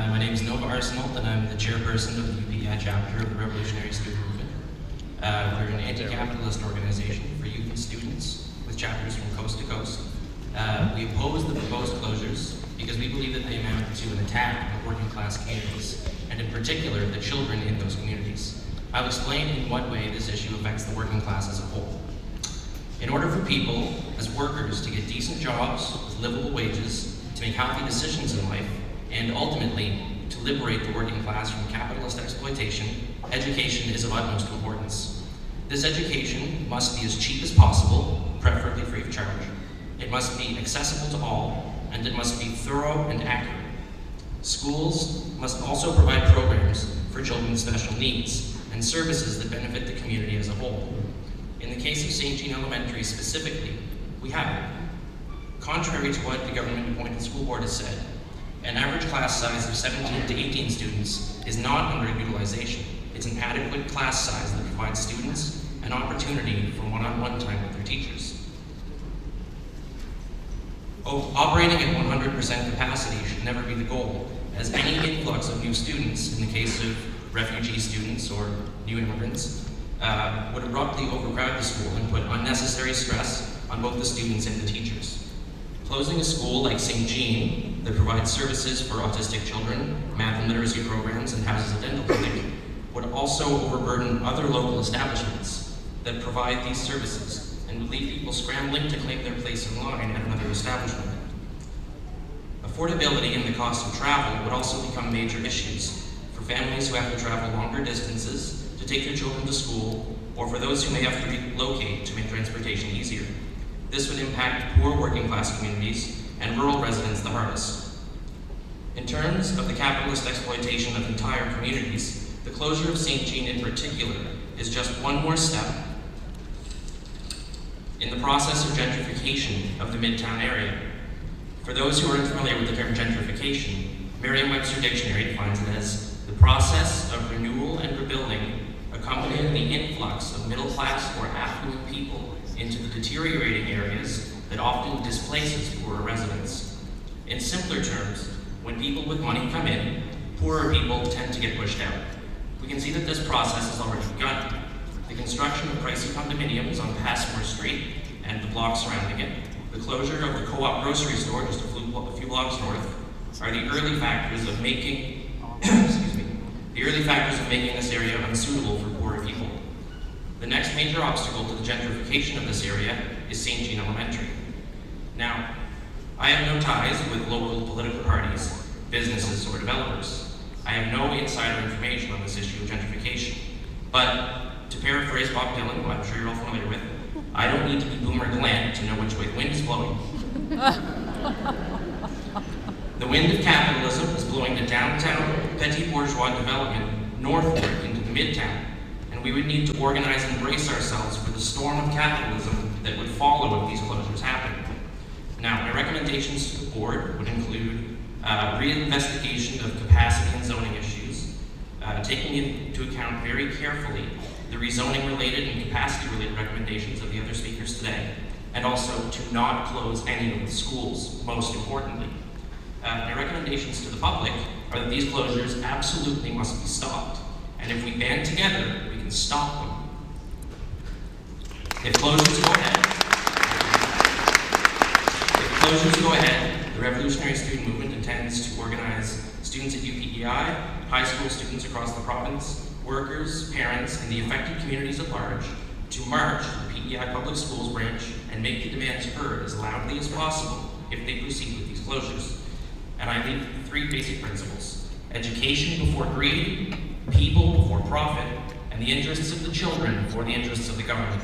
My name is Arsenault, and I'm the chairperson of the UPEI chapter of the Revolutionary Student Movement. We're an anti-capitalist organization for youth and students with chapters from coast to coast. We oppose the proposed closures because we believe that they amount to an attack on working class communities, and in particular, the children in those communities. I'll explain in what way this issue affects the working class as a whole. In order for people, as workers, to get decent jobs with livable wages, to make healthy decisions in life, and ultimately, to liberate the working class from capitalist exploitation, education is of utmost importance. This education must be as cheap as possible, preferably free of charge. It must be accessible to all, and it must be thorough and accurate. Schools must also provide programs for children with special needs and services that benefit the community as a whole. In the case of St. Jean Elementary specifically, we have it. Contrary to what the government-appointed school board has said, an average class size of 17 to 18 students is not underutilization. It's an adequate class size that provides students an opportunity for one-on-one time with their teachers. Operating at 100% capacity should never be the goal, as any influx of new students, in the case of refugee students or new immigrants, would abruptly overcrowd the school and put unnecessary stress on both the students and the teachers. Closing a school like St. Jean that provides services for autistic children, math and literacy programs, and houses a dental clinic would also overburden other local establishments that provide these services and would leave people scrambling to claim their place in line at another establishment. Affordability and the cost of travel would also become major issues for families who have to travel longer distances to take their children to school, or for those who may have to relocate to make transportation easier. This would impact poor working class communities and rural residents the hardest. In terms of the capitalist exploitation of entire communities, the closure of St. Jean in particular is just one more step in the process of gentrification of the Midtown area. For those who are unfamiliar with the term gentrification, Merriam-Webster Dictionary defines it as the process of renewal and rebuilding accompanying the influx of middle-class or affluent people into the deteriorating areas that often displaces poorer residents. In simpler terms, when people with money come in, poorer people tend to get pushed out. We can see that this process has already begun. The construction of pricey condominiums on Passmore Street and the blocks surrounding it, the closure of the Co-op grocery store just a few blocks north, are the early factors of making this area unsuitable for poorer people. The next major obstacle to the gentrification of this area is St. Jean Elementary. Now, I have no ties with local political parties, businesses, or developers. I have no insider information on this issue of gentrification. But, to paraphrase Bob Dylan, who I'm sure you're all familiar with, I don't need to be Boomer Glenn to know which way the wind is blowing. The wind of capitalism is blowing the downtown, petty bourgeois development northward into the midtown, and we would need to organize and brace ourselves for the storm of capitalism that would follow if these closures happen. Now, my recommendations to the board would include reinvestigation of capacity and zoning issues, taking into account very carefully the rezoning-related and capacity-related recommendations of the other speakers today, and also to not close any of the schools, most importantly. My recommendations to the public are that these closures absolutely must be stopped, and if we band together, we can stop them. If closures go ahead, the Revolutionary Student Movement intends to organize students at UPEI, high school students across the province, workers, parents, and the affected communities at large to march to the PEI Public Schools branch and make the demands heard as loudly as possible if they proceed with these closures. And I leave three basic principles: education before greed, people before profit, and the interests of the children before the interests of the government.